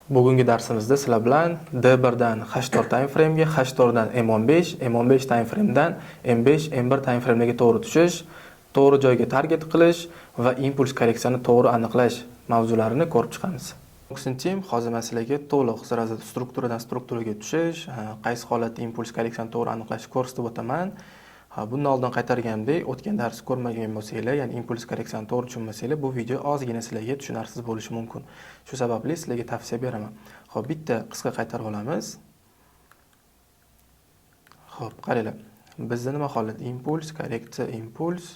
Bugungi darsimizda sizlar bilan D1 dan H4 time frame ga, H4 dan M15, M15 time frame dan M5, M1 time frame ga to'g'ri tushish, to'g'ri joyga target qilish va impuls korreksiyani to'g'ri aniqlash mavzularini ko'rib chiqamiz. 9-tim hozir men sizlarga to'liq strukturadan strukturaga tushish, qaysi holatda impuls korreksiyani to'g'ri aniqlashni ko'rsatib o'taman. Bundan oldin qaytargandek, o'tgan darsni ko'rmagan bo'lsanglar, ya'ni impuls korreksiyani to'g'ri tushunmasanglar, bu video ozgina sizlarga tushunarsiz bo'lishi mumkin. Shu sababli sizlarga tavsiya beraman. Xo'p, bitta qisqa qaytarib olamiz. Xo'p, qaranglar. Bizda nima holat? Impuls, korreksiya, impuls,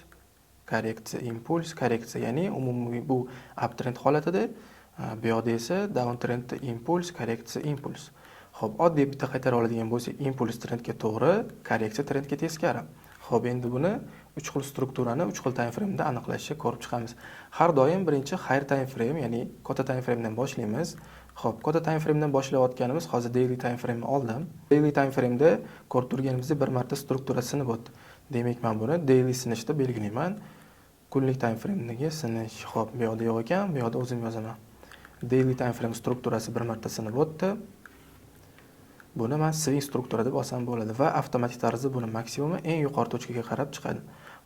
korreksiya, impuls, korreksiya, ya'ni umumiy bu uptrend holatida, bu yoqda esa downtrendda impuls, korreksiya, impuls. Xo'p, oddiy bitta qaytarib oladigan bo'lsak, impuls trendga to'g'ri, korreksiya trendga teskari. Xo'p, endi buni 3 xil strukturani 3 xil time frame da aniqlashga ko'rib chiqamiz. Har doim birinchi higher time frame, ya'ni katta time frame dan boshlaymiz. Xo'p, katta time frame dan boshlayotganimiz hozir daily time frame oldim. Daily time frame da ko'rib turganimizda bir marta struktura sinib o'tdi. Demak, men buni daily sinishda belgilayman. Kunlik time frame dagi sinish. Xo'p, bu yoqda yo'q ekan, bu yoqda o'zim yozaman. Daily time frame strukturasi bir marta sinib o'tdi. Buni men swing struktura deb olsam bo'ladi va avtomatik tarzda buni maksimumi eng yuqori tochkaga qarab chiqadi.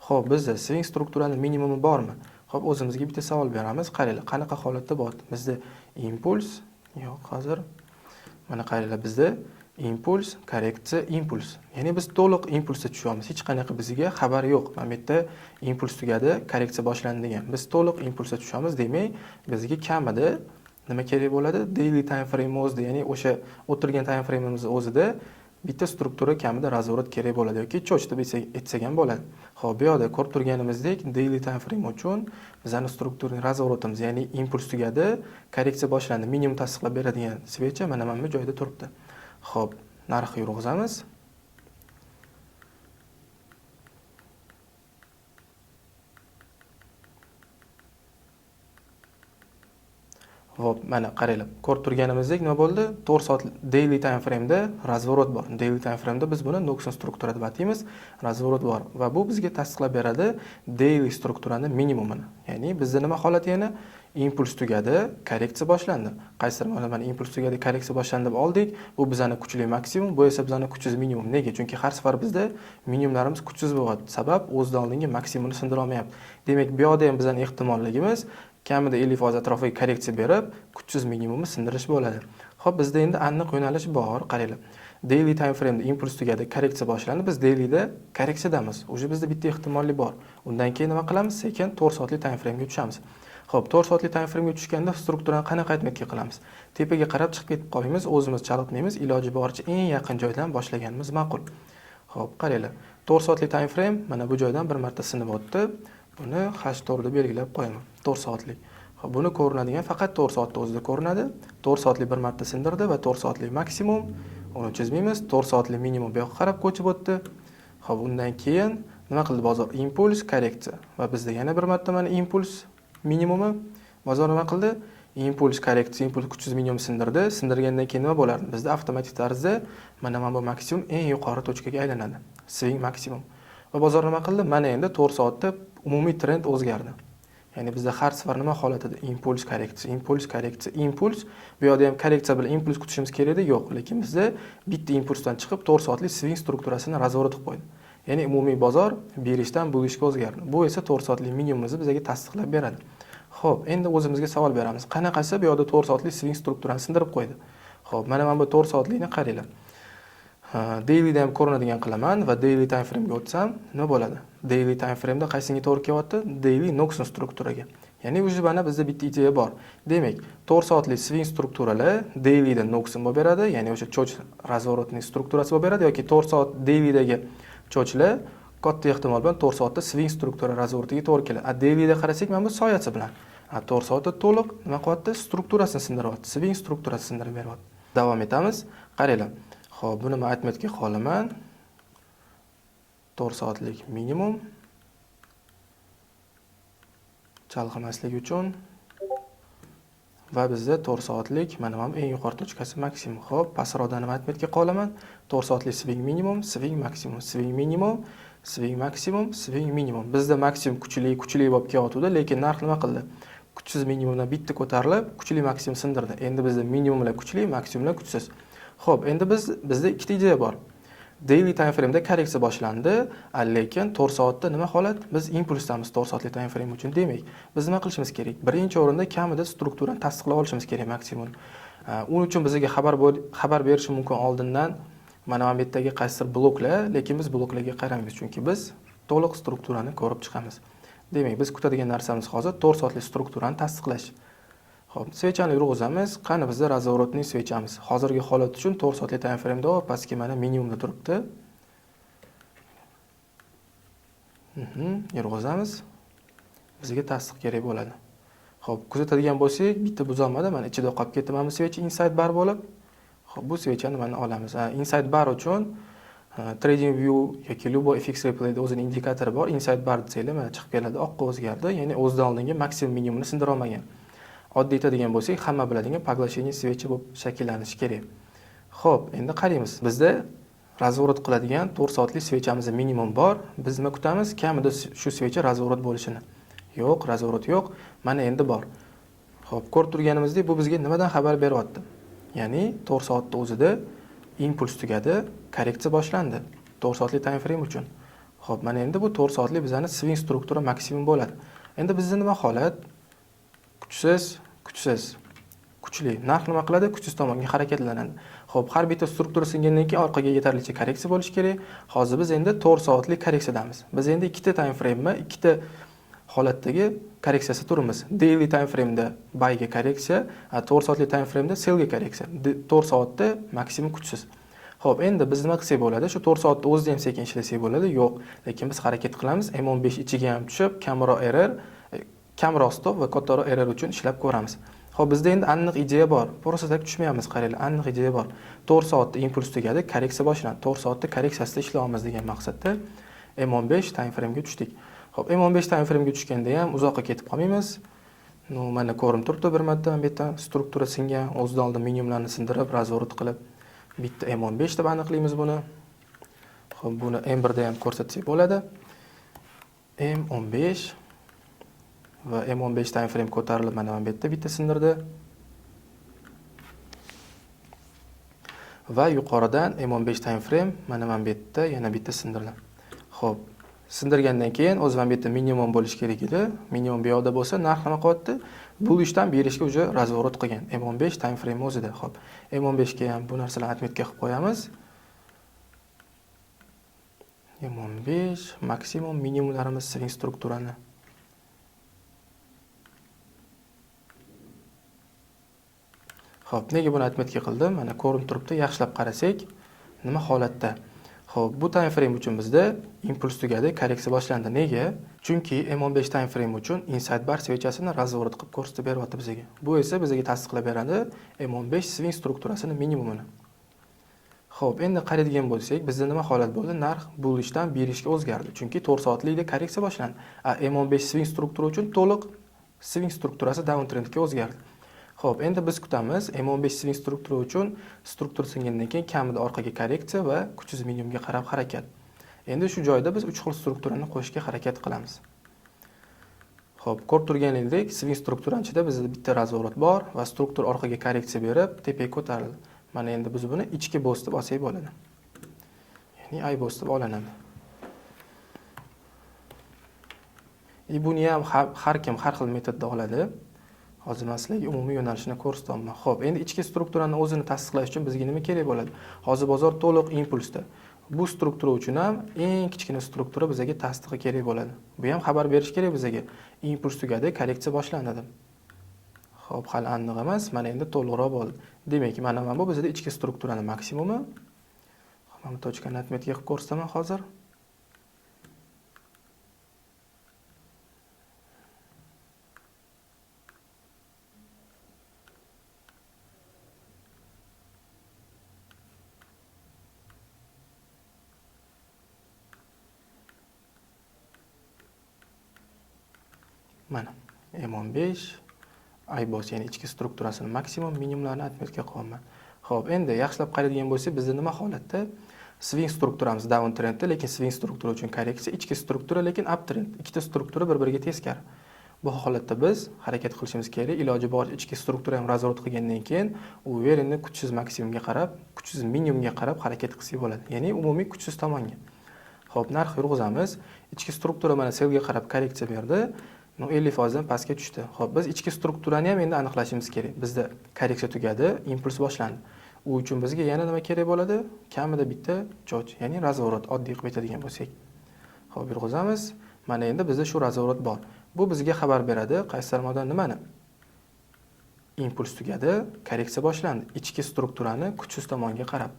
Xo'p, bizda swing strukturaning minimumi bormi? Xo'p, o'zimizga bitta savol beramiz. Qaranglar, qanaqa holatda bor? Bizda impuls, yo'q, hozir mana qaranglar, bizda impuls, korreksiya, impuls. Ya'ni biz to'liq impulsga tushamiz. Hech qanaqa bizga xabar yo'q. Mana bu yerda impuls tugadi, korreksiya boshlandi degan. Biz to'liq impulsga tushamiz, demak, bizga kamida nima kerak bo'ladi? Daily time frame o'zida, ya'ni o'sha o'tirgan time frameimiz o'zida bitta struktura kamida razvorot kerak bo'ladi yoki cho'ch deb aytsak ham bo'ladi. Xo'p, bu yerda ko'rib turganimizdek, daily time frame uchun bizning strukturaning razvorotimiz, ya'ni impuls tugadi, korreksiya boshlandi, minimum tasdiqlab beradigan svecha mana bu joyda turibdi. Xo'p, narxni yurg'izamiz. Xo'p, mana qaranglar. Ko'rib turganimizdek nima bo'ldi? 4 soat daily time frame da razvorot bor. Daily time frame da biz buni Noxon struktura deb ataymiz. Razvorot bor va bu bizga tasdiqlab beradi daily strukturaning minimumini. Ya'ni bizda nima holat yana? Impuls tugadi, korreksiya boshlandi. Qaysidir mana impuls tugadi, korreksiya boshlandi deb oldik. Bu bizning kuchli maksimum, bu esa bizning kuchsiz minimum. Nega? Chunki har safar bizda minimumlarimiz kuchsiz bo'ladi. Sabab o'zidan oldingi maksimumni sindira olmayapti. Demak, bu yoqda ham bizning ehtimolligimiz kamida 50% atrofiga korreksiya berib, kuchsiz minimumni sindirish bo'ladi. Xo'p, bizda endi aniq yo'nalish bor, qaranglar. Daily time frame da impuls tugadi, korreksiya boshlandi. Biz dailyda korreksiyadamiz. O'sha bizda bitta ehtimollik bor. Undan keyin nima qilamiz? Sekin 4 soatli time frame ga tushamiz. Xo'p, 4 soatli time frame ga tushganda strukturani qanaqa aytmakka qilamiz? Tepaga qarab chiqib ketib qolmaymiz, o'zimiz chalg'itmaymiz, iloji boricha eng yaqin joydan boshlaganimiz ma'qul. Xo'p, qaranglar. 4 soatli time frame mana bu joydan bir marta sinib o'tdi. Buni H4 deb belgilab qo'yaman. 4 soatlik. Xo'p, buni ko'rinadigan faqat 4 soatda o'zida ko'rinadi. 4 soatlik bir marta sindirdi va 4 soatlik maksimum. Uni chizmaymiz. 4 soatlik minimum bu yoqqa qarab ko'chib o'tdi. Xo'p, undan keyin nima qildi bozor? Impuls, korreksiya. Va bizda yana bir marta mana impuls minimumi. Bozor nima qildi? Impuls, korreksiya, impuls kuchsiz minimum sindirdi. Sindirgandan keyin nima bo'lardi? Bizda avtomatik tarzda mana bu maksimum eng yuqori tochkaga aylanadi. Swing maksimum. Va bozor nima qildi? Mana endi 4 soatda umumiy trend o'zgardi. Ya'ni bizda har safar nima holatida? Impuls, korreksiya, impuls, korreksiya, impuls. Bu yerda ham korreksiya bilan impuls kutishimiz kerak edi? Yo'q, lekin bizda bitta impulsdan chiqib 4 soatlik swing strukturasini razvorot qilib qo'ydi. Ya'ni umumiy bozor berishdan bo'lishga o'zgardi. Bu esa 4 soatlik minimumimizni bizga tasdiqlab beradi. Xo'p, endi o'zimizga savol beramiz. Qanaqasi bu yerda 4 soatlik swing strukturani sindirib qo'ydi? Xo'p, mana bu 4 soatlikni qaranglar. Daily da ham ko'rinadigan qilaman va daily time frame ga o'tsam nima bo'ladi? Daily time frame da qaysiga to'g'ri kelyapti? Daily Noxon strukturaga. Ya'ni o'zi mana bizda bitta ideya bor. Demak, 4 soatli swing strukturalar daily da Noxon bo'lib beradi, ya'ni o'sha cho'ch razvorotning strukturasi bo'lib beradi yoki 4 soat daily dagi cho'chlar katta ehtimol bilan 4 soatda swing struktura razvorotiga to'g'ri keladi. Daily da qarasak, mana bu soyasi bilan 4 soatda to'liq nima qilyapti? Strukturasini sindiryapti, swing strukturasini sindirib beryapti. Davom etamiz. Qaranglar. Xo'p, buni men aytmoqchi qolaman. 4 soatlik minimum chalg'imaslik uchun va bizda 4 soatlik mana bu eng yuqori tochkasi maksimum. Xo'p, pastroqdan nima aytmoqchi qolaman? 4 soatlik swing minimum, swing maksimum, swing minimum, swing maksimum, swing minimum. Bizda maksimum kuchli bo'lib kelyapti, lekin narx nima qildi? kuchsiz minimumdan bitta ko'tarilib, kuchli maksimum sindirdi. Endi bizda minimumlar kuchli, maksimumlar kuchsiz. Xo'p, endi bizda ikkita ideya bor. Daily time frame'da korreksiya boshlandi, lekin 4 soatda nima holat? Biz impulsdamiz 4 soatli time frame uchun. Demak, biz nima qilishimiz kerak? Birinchi o'rinda kamida strukturani tasdiqlab olishimiz kerak maksimum. Uning uchun bizga xabar berishi mumkin oldindan mana bu yerdagi qaysidir bloklar, lekin biz bloklarga qaramaymiz, chunki biz to'liq strukturani ko'rib chiqamiz. Demak, biz kutadigan narsamiz hozir 4 soatli strukturani tasdiqlash. Xo'p, svechani yurg'izamiz. Qani bizda razvorotning svechamiz. Hozirgi holat uchun 4 soatli time frame'da pastki mana minimumda turibdi. Yurg'izamiz. Bizga tasdiq kerak bo'ladi. Xo'p, kuzatadigan bo'lsak, bitta buzolmadi. Mana ichida qolib ketdi mana swech inside bar bo'lib. Xo'p, bu svechani mana olamiz. Inside bar uchun Trading View yoki Lubo FX Replay'da o'zining indikatori bor. Inside bar desanglar mana chiqib keladi, oqqa o'zgardi. Ya'ni o'zidan oldingi maksimum minimumni sindira olmagan. Oddiy aytadigan bo'lsak, hamma biladigan поглощение svechi bo'lib shakllanishi kerak. Xo'p, endi qaraymiz. Bizda razvorot qiladigan 4 soatli svechamiz minimum bor. Biz nima kutamiz? Kamida shu svecha razvorot bo'lishini. Yo'q, razvorot yo'q. Mana endi bor. Xo'p, ko'rib turganimizdek, bu bizga nimadan xabar beryapti? Ya'ni 4 soatda o'zida impuls tugadi, korreksiya boshlandi 4 soatli time frame uchun. Xo'p, mana endi bu 4 soatli bizning swing struktura maksimum bo'ladi. Endi bizda nima holat? Kuchsiz, kuchli. Narx nima qiladi? Kuchsiz tomonga harakatlanadi. Xo'p, har bitta struktura singandan keyin orqaga yetarlicha korreksiya bo'lishi kerak. Hozir biz endi 4 soatli korreksiyadamiz. Biz endi ikkita time frame'ni, ikkita holatdagi korreksiyasi turimiz. Daily time frame'da buyga korreksiya, 4 soatli time frame'da sellga korreksiya. 4 soatda maksimum kuchsiz. Xo'p, endi biz nima qilsak bo'ladi? Shu 4 soatda o'zida ham sekin ishlasak bo'ladi? Yo'q, lekin biz harakat qilamiz. M15 ichiga ham tushib, kamroq error, kamroq stop va kattaroq error uchun ishlab ko'ramiz. Xo'p, bizda endi aniq ideya bor. Просто tak tushmayapmiz, qaranglar. Aniq ideya bor. 4 soatda impuls tugadi, korreksiya boshlandi. 4 soatda korreksiyasida ishlaymiz degan maqsadda M15 time frame'ga tushdik. Xo'p, M15 time frame'ga tushganda ham uzoqqa ketib qolmaymiz. Mana ko'rinib turibdi bir marta bu yerda struktura singan, o'zidan oldin minimumlarni sindirib, razvorot qilib bitta M15 deb aniqlaymiz buni. Xo'p, buni M1 da ham ko'rsatsak bo'ladi. M15 va M15 time frame ko'tarilib mana bu yerda bitta sindirdi. Va yuqoridan M15 time frame mana bu yerda yana bitta sindirdi. Xo'p, sindirgandan keyin o'z mana bu yerda minimum bo'lish kerak edi. Minimum bu yoqda bo'lsa, narx nima qilyapti? Bu ishdan berishga uje razvorot qilgan. M15 time frame o'zida. Xo'p, M15 ga ham bu narsalarni atmetga qilib qo'yamiz. M15 maksimum minimumlarimiz swing strukturani. Xo'p, nega buni atmetga qildim? Mana ko'rinib turibdi. Yaxshilab qarasak, nima holatda? Xo'p, bu time frame uchun bizda impuls tugadi, korreksiya boshlandi. Nega? Chunki M15 time frame uchun inside bar svechasini razvorot qilib ko'rsatib beryapti bizga. Bu esa bizga tasdiqlab beradi M15 swing strukturasini minimumini. Xo'p, endi qaraydigan bo'lsak, bizda nima holat bo'ldi? Narx bulishdan berishga o'zgardi. Chunki 4 soatlikda korreksiya boshlandi. M15 swing struktura uchun to'liq swing strukturasi downtrendga o'zgardi. Xo'p, endi biz kutamiz M15 swing struktura uchun struktura singandan keyin kamida orqaga korreksiya va kuchsiz minimumga qarab harakat. Endi shu joyda biz 3 xil strukturani qo'shishga harakat qilamiz. Xo'p, ko'rib turganingdek, swing strukturaning ichida bizda bitta razvorot bor va struktura orqaga korreksiya berib, tepaga ko'tarildi. Mana endi biz buni ichki boss deb olsak bo'ladi. Ya'ni I boss deb olinadi. Buni ham har kim har xil metodda oladi. Hozir men sizlarga umumiy yo'nalishini ko'rsatyapman. Xo'p, endi ichki strukturani o'zini tasdiqlash uchun bizga nima kerak bo'ladi? Hozir bozor to'liq impulsda. Bu struktura uchun ham eng kichkina struktura bizga tasdiqi kerak bo'ladi. Bu ham xabar berish kerak bizga. Impuls tugadi, korreksiya boshlandi deb. Xo'p, hali aniq emas. Mana endi to'liqroq bo'ldi. Demak, mana bu bizda ichki strukturaning maksimumi. Mana tochkani atmetga qilib ko'rsataman hozir. Mana M15 iBoss, ya'ni ichki strukturasining maksimum minimumlarini atmetga qo'yaman. Xo'p, endi yaxshilab qaraydigan bo'lsak, bizda nima holatda? Swing strukturamiz downtrendda, lekin swing struktura uchun korreksiya, ichki struktura lekin uptrend. Ikkita struktura bir-biriga teskari. Bu holatda biz harakat qilishimiz kerak. Iloji boricha ichki struktura ham razvorot qilgandan keyin uverenni kuchsiz maksimumga qarab, kuchsiz minimumga qarab harakat qilsak bo'ladi. Ya'ni umumiy kuchsiz tomonga. Xo'p, narx yurg'izamiz. Ichki struktura mana selga qarab korreksiya berdi. 50% dan pastga tushdi. Xo'p, biz ichki strukturani ham endi aniqlashimiz kerak. Bizda korreksiya tugadi, impuls boshlandi. U uchun bizga yana nima kerak bo'ladi? Kamida bitta joch, ya'ni razvorot oddiy qilib aytadigan bo'lsak. Xo'p, yurg'izamiz. Mana endi bizda shu razvorot bor. Bu bizga xabar beradi, qaysi tarmoqdan nimani? Impuls tugadi, korreksiya boshlandi. Ichki strukturani kuchsiz tomonga qarab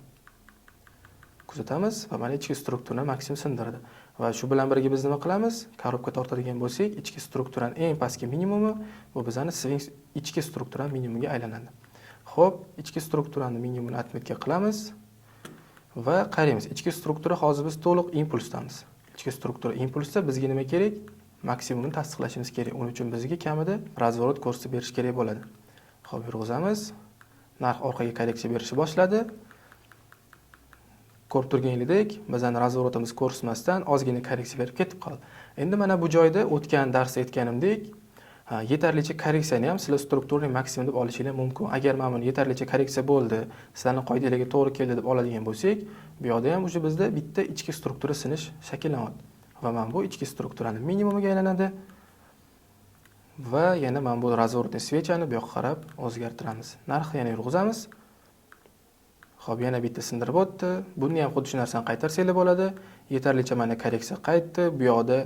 kuzatamiz va mana ichki strukturani maksimum sindirdi. Va shu bilan birga biz nima qilamiz? Korobka tortadigan bo'lsak, ichki strukturani eng pastki minimumi bu bizani swing ichki struktura minimumiga aylanadi. Xo'p, ichki strukturani minimumini atmetga qilamiz va qaraymiz. Ichki struktura hozir biz to'liq impulsdamiz. Ichki struktura impulsda bizga nima kerak? Maksimumni tasdiqlashimiz kerak. Uning uchun bizga kamida razvorot ko'rsatib berish kerak bo'ladi. Xo'p, yurg'izamiz. Narx orqaga korreksiya berishni boshladi. Ko'rib turganingdek, bizning razvorotimiz ko'rsatmasdan ozgina korreksiya berib ketib qoldi. Endi mana bu joyda o'tgan darsda aytganimdek, yetarlicha korreksiyani ham sizlar strukturaning maksimum deb olishingiz mumkin. Agar mana buni yetarlicha korreksiya bo'ldi, sizlarning qoidalarga to'g'ri keldi deb oladigan bo'lsak, bu yoqda ham o'sha bizda bitta ichki struktura sinish shakllanyapti. Va mana bu ichki strukturaning minimumiga aylanadi. Va yana mana bu razvorotni svechani bu yoqqa qarab o'zgartiramiz. Narxni yana yurg'izamiz. Xo'p, yana bitta sindirib o'tdi. Buni ham xuddi shu narsani qaytarsanglar bo'ladi. Yetarlicha mana korreksiya qaytdi. Bu yoqda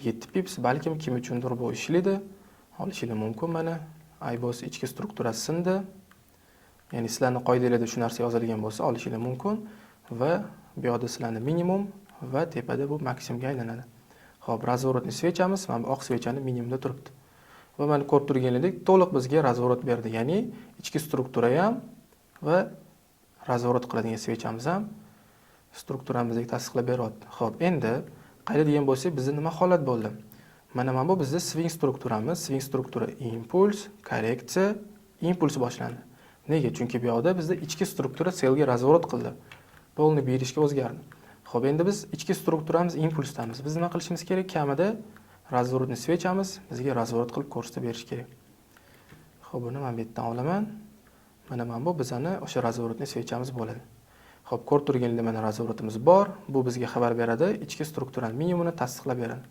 7 pips, balkim kim uchundir bu ishlaydi. Olishingiz mumkin mana. Aybos ichki strukturasi sindi. Ya'ni sizlarning qoidalarda shu narsa yozilgan bo'lsa, olishingiz mumkin va bu yoqda sizlarning minimum va tepada bu maksimumga aylanadi. Xo'p, razvorotni svechamiz, mana bu oq svechani minimumda turibdi. Va mana ko'rib turganingizdek, to'liq bizga razvorot berdi. Ya'ni ichki struktura ham va razvorot qiladigan svechamiz ham strukturamizni tasdiqlab beryapti. Xo'p, endi qaraydigan bo'lsak, bizda nima holat bo'ldi? Mana bu bizda swing strukturamiz, swing struktura impuls, korreksiya, impuls boshlandi. Nega? Chunki bu yoqda bizda ichki struktura selga razvorot qildi. Polni berishga o'zgardi. Xo'p, endi biz ichki strukturamiz impulsdamiz. Biz nima qilishimiz kerak? Kamida razvorotni svechamiz bizga razvorot qilib ko'rsatib berish kerak. Xo'p, buni men bu yerdan olaman. Mana bu bizani o'sha razvorotni svechamiz bo'ladi. Xo'p, ko'rib turganingizda mana razvorotimiz bor. Bu bizga xabar beradi, ichki strukturaning minimumini tasdiqlab beradi.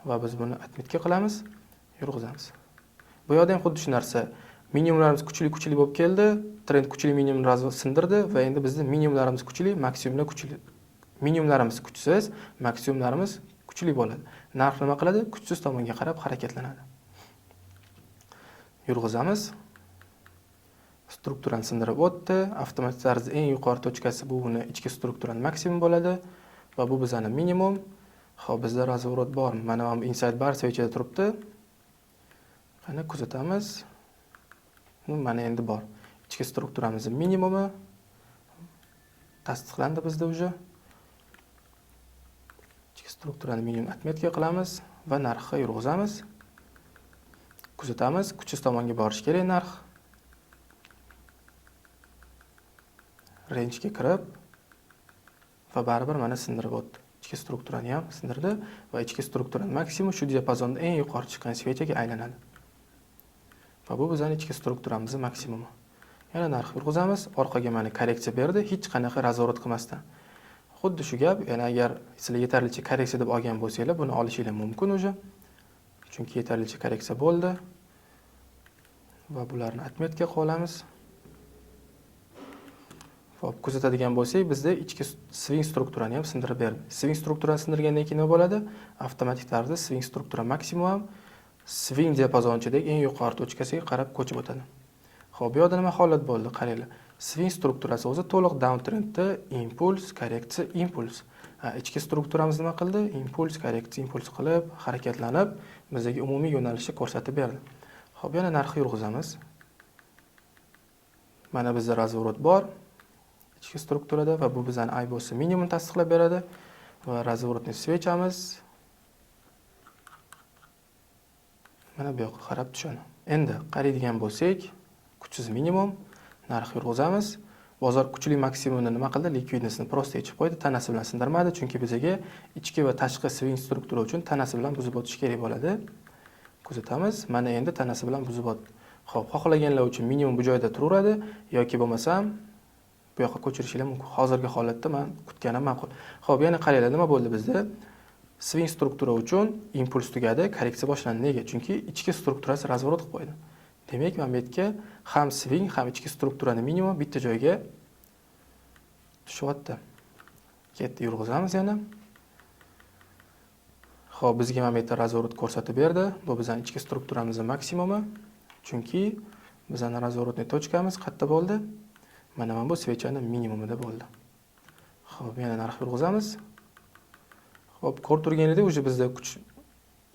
Va biz buni atmetga qilamiz, yurg'izamiz. Bu yoqda ham xuddi shu narsa. Minimumlarimiz kuchli bo'lib keldi. Trend kuchli minimumni razvorot sindirdi va endi bizning minimumlarimiz kuchli, maksimumlar kuchli. Minimumlarimiz kuchsiz, maksimumlarimiz kuchli bo'ladi. Narx nima qiladi? Kuchsiz tomonga qarab harakatlanadi. Yurg'izamiz. Strukturani sindirib o'tdi. Avtomatik tarzda eng yuqori tochkasi bu uni ichki strukturaning maksimum bo'ladi va bu bizning minimum. Xo'p, bizda razvorot bormi? Mana bu inside bar svechada turibdi. Qani kuzatamiz. Mana endi bor. Ichki strukturamizning minimumi tasdiqlandi bizda уже. Ichki strukturani minimum atmetga qilamiz va narxga yurg'izamiz. Kuzatamiz, kuchsiz tomonga borish kerak narx. Range ga kirib va baribir mana sindirib o'tdi. Ichki strukturani ham sindirdi va ichki strukturaning maksimum shu diapazonda eng yuqori chiqqan svechaga aylanadi. Va bu bizning ichki strukturamizning maksimumi. Yana narx yurg'izamiz, orqaga mana korreksiya berdi, hech qanaqa razvorot qilmasdan. Xuddi shu gap, ya'ni agar sizlar yetarlicha korreksiya deb olgan bo'lsanglar, buni olishingiz mumkin уже. Chunki yetarlicha korreksiya bo'ldi. Va bularni atmetga qo'yamiz. Xo'p, kuzatadigan bo'lsak, bizda ichki swing strukturani ham sindirib berdi. Swing strukturani sindirgandan keyin nima bo'ladi? Avtomatik tarzda swing struktura maksimum swing diapazonchidagi eng yuqori tochkasiga qarab ko'chib o'tadi. Xo'p, bu yerda nima holat bo'ldi? Qaranglar. Swing strukturasi o'zi to'liq downtrendda impuls, korreksiya, impuls. Ichki strukturamiz nima qildi? Impuls, korreksiya, impuls qilib, harakatlanib, bizga umumiy yo'nalishni ko'rsatib berdi. Xo'p, yana narxni yurg'izamiz. Mana bizda razvorot bor. Ichki strukturada va bu bizning aybosni minimum tasdiqlab beradi va razvorotni svechamiz mana bu yoqqa qarab tushadi. Endi qaraydigan bo'lsak, kuchsiz minimum narx yurg'izamiz. Bozor kuchli maksimumni nima qildi? Likvidnessni prosta yechib qo'ydi, tanasi bilan sindirmadi, chunki bizga ichki va tashqi swing struktura uchun tanasi bilan buzib o'tish kerak bo'ladi. Kuzatamiz. Mana endi tanasi bilan buzyapti. Xo'p, xohlaganlar uchun minimum bu joyda turaveradi yoki bo'lmasam bu yoqqa ko'chirishinglar mumkin. Hozirgi holatda men kutganim ma'qul. Xo'p, yana qaranglar, nima bo'ldi bizda? Swing struktura uchun impuls tugadi, korreksiya boshlandi. Nega? Chunki ichki strukturasi razvorot qilib qo'ydi. Demak, men bu yerga ham swing, ham ichki strukturani minimum bitta joyga tushyapti. Ketdi, yurg'izamiz yana. Xo'p, bizga mana bu yerda razvorot ko'rsatib berdi. Bu bizning ichki strukturamizning maksimumi. Chunki bizning razvorotning tochkamiz qayerda bo'ldi? Mana bu svechaning minimumida bo'ldi. Xo'p, yana narx yurg'izamiz. Xo'p, ko'rib turganingizda уже bizda kuch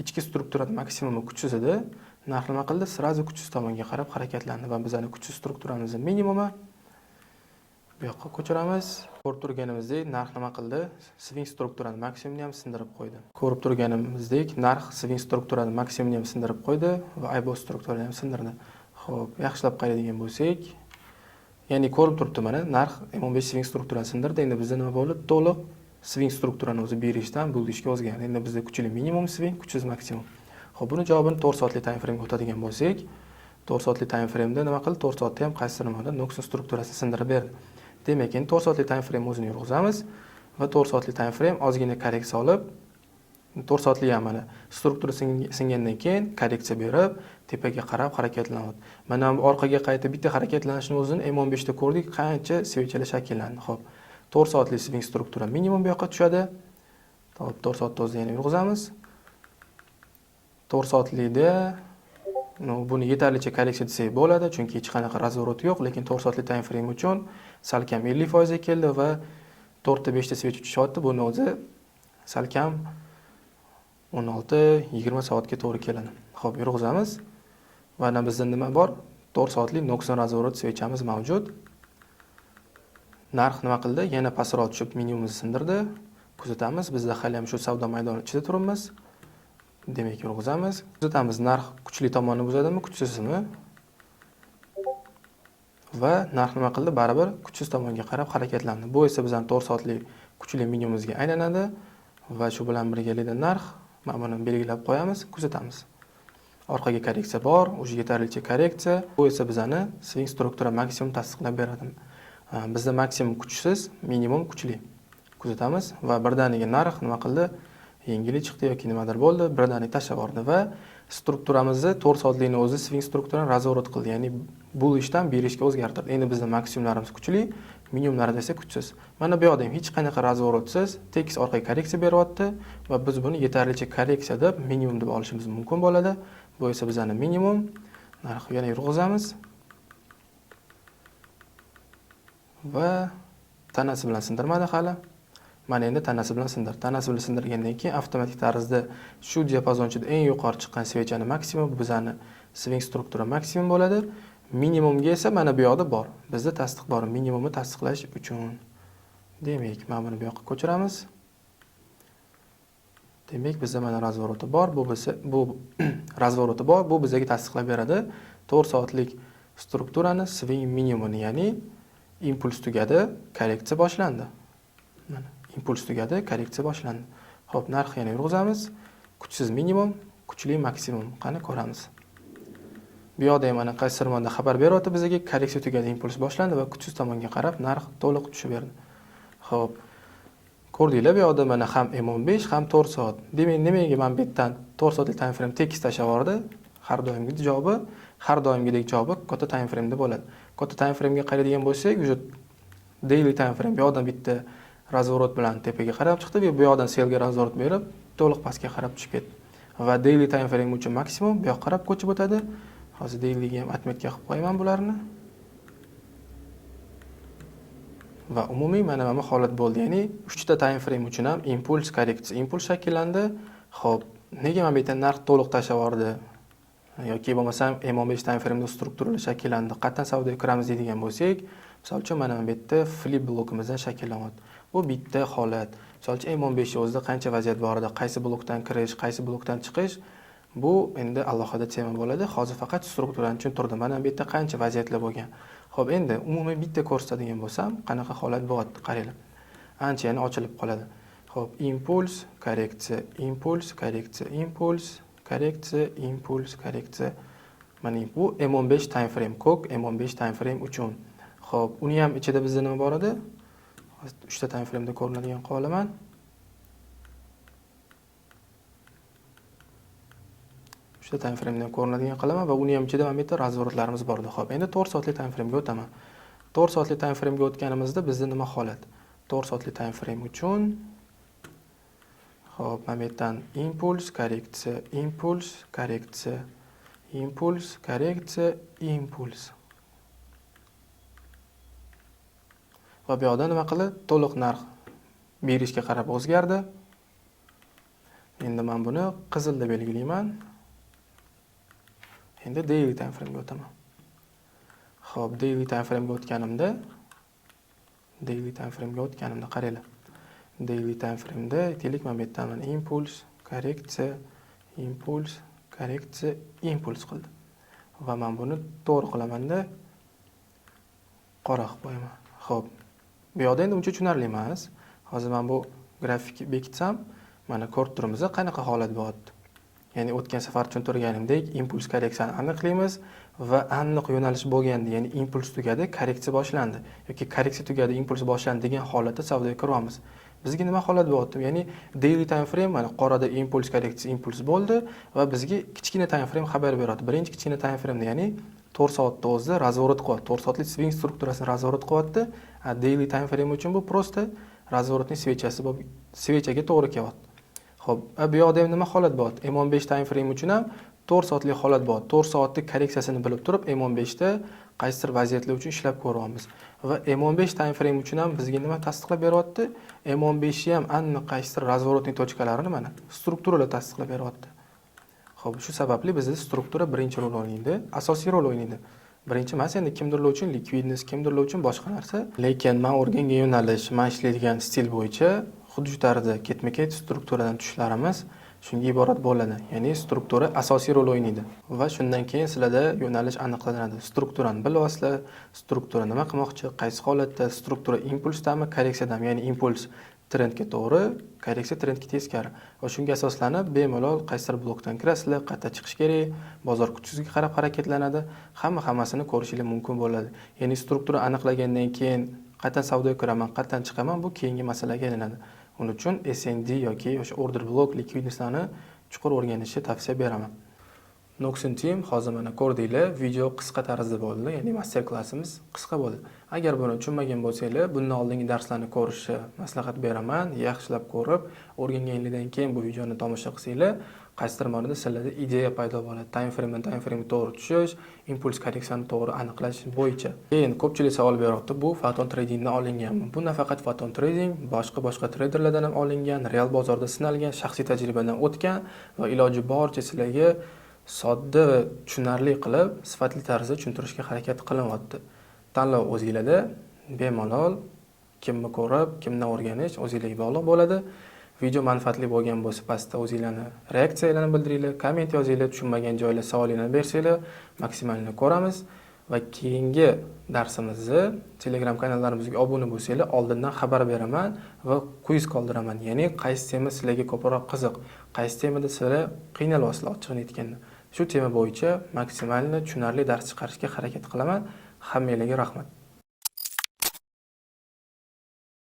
ichki strukturaning maksimumi kuchsiz edi. Narx nima qildi? Sirazu kuchsiz tomonga qarab harakatlandi va bizning kuchsiz strukturamizning minimumi bu yoqqa ko'chiramiz. Ko'rib turganimizdek, narx nima qildi? Swing strukturaning maksimumini ham sindirib qo'ydi. Ko'rib turganimizdek, narx swing strukturaning maksimumini ham sindirib qo'ydi va eyeball strukturani ham sindirdi. Xo'p, yaxshilab qaraydigan bo'lsak, ya'ni ko'rib turibdi mana narx M15 swing strukturasini sindirdi. Endi bizda nima bo'ldi? To'liq swing strukturani o'zi berishdan buldishga o'zgardi. Endi bizda kuchli minimum swing, kuchsiz maksimum. Xo'p, buni javobini 4 soatli time frame ga o'tadigan bo'lsak, 4 soatli time frame da nima qildi? 4 soatda ham qaysi nimada noksin strukturasini sindirib berdi. Demak, endi 4 soatli time frame o'zini yurg'izamiz va 4 soatli time frame ozgina korreksiya olib, 4 soatli ham mana struktura singandan keyin korreksiya berib, tepaga qarab harakatlanadi. Mana bu orqaga qaytib bitta harakatlanishni o'zini M15 da ko'rdik, qancha svechalar shakllandi. Xo'p, 4 soatli swing struktura minimum bu yoqqa tushadi. Xo'p, 4 soatda o'zini yana yurg'izamiz. 4 soatlida buni yetarlicha korreksiya desak bo'ladi, chunki hech qanaqa razvorot yo'q, lekin 4 soatli time frame uchun salkam 50% ga keldi va 4 ta 5 ta svech tushyapti. Buni o'zi salkam 16-20 soatga to'g'ri keladi. Xo'p, yurg'izamiz. Va bizda nima bor? 4 soatli noksin razvorot svechamiz mavjud. Narx nima qildi? Yana pastroq tushib minimumni sindirdi. Kuzatamiz, bizda hali ham shu savdo maydoni ichida turibmiz. Demak, yurg'izamiz. Kuzatamiz, narx kuchli tomonni buzadimi, kuchsizmi? Va narx nima qildi? Baribir kuchsiz tomonga qarab harakatlandi. Bu esa bizning 4 soatli kuchli minimumimizga aylanadi va shu bilan birgalikda narx mana buni belgilab qo'yamiz, kuzatamiz. Orqaga korreksiya bor, o'sha yetarlicha korreksiya. Bu esa bizani swing struktura maksimum tasdiqlab beradi. Bizda maksimum kuchsiz, minimum kuchli. Kuzatamiz va birdaniga narx nima qildi? Yengili chiqdi yoki nimadir bo'ldi, birdaniga tashlab yubordi va strukturamizni 4 soatlikni o'zi swing strukturani razvorot qildi. Ya'ni bulishdan berishga o'zgartirdi. Endi bizda maksimumlarimiz kuchli, minimumlarimiz esa kuchsiz. Mana bu yoqda ham hech qanaqa razvorotsiz tekis orqaga korreksiya beryapti va biz buni yetarlicha korreksiya deb minimum deb olishimiz mumkin bo'ladi. Bu esa bizning minimum. Narxni yana yurg'izamiz. Va tanasi bilan sindirmadi hali. Mana endi tanasi bilan sindir. Tanasi bilan sindirgandan keyin avtomatik tarzda shu diapazonchida eng yuqori chiqqan svechaning maksimumi bu bizning swing struktura maksimum bo'ladi. Minimumga esa mana bu yoqda bor. Bizda tasdiq bor. Minimumni tasdiqlash uchun. Demak, mana buni bu yoqqa ko'chiramiz. Demak, bizda mana razvoroti bor. Bu razvoroti bor. Bu bizga tasdiqlab beradi 4 soatlik strukturani swing minimumini, ya'ni impuls tugadi, korreksiya boshlandi. Mana impuls tugadi, korreksiya boshlandi. Xo'p, narx yana yurg'izamiz. Kuchsiz minimum, kuchli maksimum. Qani ko'ramiz. Bu yoqda ham mana qaysi simonda xabar beryapti bizga, korreksiya tugadi, impuls boshlandi va kuchsiz tomonga qarab narx to'liq tushib berdi. Xo'p. Ko'rdinglar, bu yoqda mana ham M15 ham 4 soat. Demak, nimaga men bu yerdan 4 soatli time frame tekis tashlab yubordi? Har doimgidek javobi, har doimgidek javobi katta time frame da bo'ladi. Katta time frame ga qaraydigan bo'lsak, уже daily time frame bu yoqdan bitta razvorot bilan tepaga qarab chiqdi va bu yoqdan selga razvorot berib, to'liq pastga qarab tushib ketdi. Va daily time frame uchun maksimum bu yoqqa qarab ko'chib o'tadi. Hozir dayliga ham atmetga qilib qo'yaman bularni. Va umumiy mana bu holat bo'ldi. Ya'ni 3 ta time frame uchun ham impuls korreksiya, impuls shakllandi. Xo'p, nega men bu yerdan narx to'liq tashlab yubordi? Yoki bo'lmasam M15 time frame da strukturalar shakllandi. Qattan savdoga kiramiz deydigan bo'lsak, misol uchun mana bu yerda flip blokimizdan shakllanyapti. Bu bitta holat. Misol uchun M15 o'zida qancha vaziyat bor edi, qaysi blokdan kirish, qaysi blokdan chiqish, bu endi alohida tema bo'ladi. Hozir faqat strukturani tushuntirdim. Mana bu yerda qancha vaziyatlar bo'lgan. Xo'p, endi umumiy bitta ko'rsatadigan bo'lsam, qanaqa holat bo'lyapti, qaranglar. Ancha yana ochilib qoladi. Xo'p, impuls, korreksiya, impuls, korreksiya, impuls, korreksiya, impuls, korreksiya. Mana bu M15 time frame, ko'k M15 time frame uchun. Xo'p, uni ham ichida bizda nima bor edi? 3 ta time frame da ko'rinadigan qilib olaman. Uchta time frame dan ko'rinadigan qilaman va uni ham ichida mana bu yerda razvorotlarimiz bor edi. Xo'p, endi 4 soatli time frame ga o'taman. 4 soatli time frame ga o'tganimizda bizda nima holat? 4 soatli time frame uchun xo'p, mana bu yerdan impuls, korreksiya, impuls, korreksiya, impuls, korreksiya, impuls. Va bu yoqda nima qildi? To'liq narx berishga qarab o'zgardi. Endi men buni qizilda belgilayman. Endi daily time frame ga o'taman. Xo'p, daily time frame ga o'tganimda qaranglar. Daily time frame da aytaylik mana bu yerdan mana impuls, korreksiya, impuls, korreksiya, impuls qildi. Va men buni to'g'ri qilaman-da qora qilib qo'yaman. Xo'p, bu yoqda endi uncha tushunarli emas. Hozir men bu grafik bekitsam, mana ko'rib turibmiz qanaqa holat bo'lyapti. Ya'ni o'tgan safar tushuntirganimdek, impuls korreksiyani aniqlaymiz va aniq yo'nalish bo'lganda, ya'ni impuls tugadi, korreksiya boshlandi yoki korreksiya tugadi, impuls boshlandi degan holatda savdoga kiryapmiz. Bizga nima holat bo'lyapti? Ya'ni daily time frame mana qorada impuls, korreksiya, impuls bo'ldi va bizga kichkina time frame xabar beryapti. Birinchi kichkina time frame ya'ni 4 soatda o'zida razvorot qilyapti. 4 soatlik swing strukturasini razvorot qilyapti. Daily time frame uchun bu prosta razvorotning svechasi bo'lib, svechaga to'g'ri kelyapti. Xo'p, bu yoqda ham nima holat bo'lyapti? M15 time frame uchun ham 4 soatlik holat bo'lyapti. 4 soatlik korreksiyasini bilib turib, M15 da qaysidir vaziyatlar uchun ishlab ko'ryapmiz. Va M15 time frame uchun ham bizga nima tasdiqlab beryapti? M15 ham aniq qaysidir razvorotning tochkalarini mana strukturalar tasdiqlab beryapti. Xo'p, shu sababli bizda struktura birinchi rol o'ynaydi, asosiy rol o'ynaydi. Birinchi emas, endi kimdirlar uchun likvidnost, kimdirlar uchun boshqa narsa. Lekin men o'rgangan yo'nalish, men ishlaydigan stil bo'yicha xuddi shu tarzda ketma-ket strukturadan tushlarimiz shunga iborat bo'ladi. Ya'ni struktura asosiy rol o'ynaydi va shundan keyin sizlarda yo'nalish aniqlanadi. Strukturani bilasizlar, struktura nima qilmoqchi, qaysi holatda, struktura impulsdami, korreksiyadami, ya'ni impuls trendga to'g'ri, korreksiya trendga teskari. Va shunga asoslanib bemalol qaysidir blokdan kirasizlar, qayerda chiqish kerak, bozor kuchsizga qarab harakatlanadi. Hammasini ko'rishingiz mumkin bo'ladi. Ya'ni struktura aniqlagandan keyin qayerdan savdoga kiraman, qayerdan chiqaman, bu keyingi masalaga aylanadi. Uning uchun SND yoki o'sha order block likvidnostni chuqur o'rganishni tavsiya beraman. Noxin Team hozir mana ko'rdinglar, video qisqa tarzda bo'ldi, ya'ni master klassimiz qisqa bo'ldi. Agar buni tushunmagan bo'lsanglar, bundan oldingi darslarni ko'rishni maslahat beraman. Yaxshilab ko'rib, o'rganganingizdan keyin bu videoni tomosha qilsanglar, qaysidir ma'noda sizlarda ideya paydo bo'ladi. Time frame to'g'ri tushish, impuls korreksiyani to'g'ri aniqlash bo'yicha. Keyin ko'pchilik savol beryapti, bu Phaeton Tradingdan olinganmi? Bu nafaqat Phaeton Trading, boshqa traderlardan ham olingan, real bozorda sinalgan, shaxsiy tajribadan o'tgan va iloji boricha sizlarga sodda va tushunarli qilib, sifatli tarzda tushuntirishga harakat qilyapti. Tanlov o'zingizlarda, bemalol kimni ko'rib, kimdan o'rganish o'zingizga bog'liq bo'ladi. Video manfaatli bo'lgan bo'lsa, pastda o'zingizlarning reaksiyalarni bildiringlar, komment yozinglar, tushunmagan joylar savolinglarni bersanglar, maksimalni ko'ramiz va keyingi darsimizni Telegram kanallarimizga obuna bo'lsanglar, oldindan xabar beraman va kviz qoldiraman. Ya'ni qaysi tema sizlarga ko'proq qiziq, qaysi temada sizlar qiynalyapsizlar ochiqni aytganda. Shu tema bo'yicha maksimalni tushunarli dars chiqarishga harakat qilaman. Hammanglarga rahmat.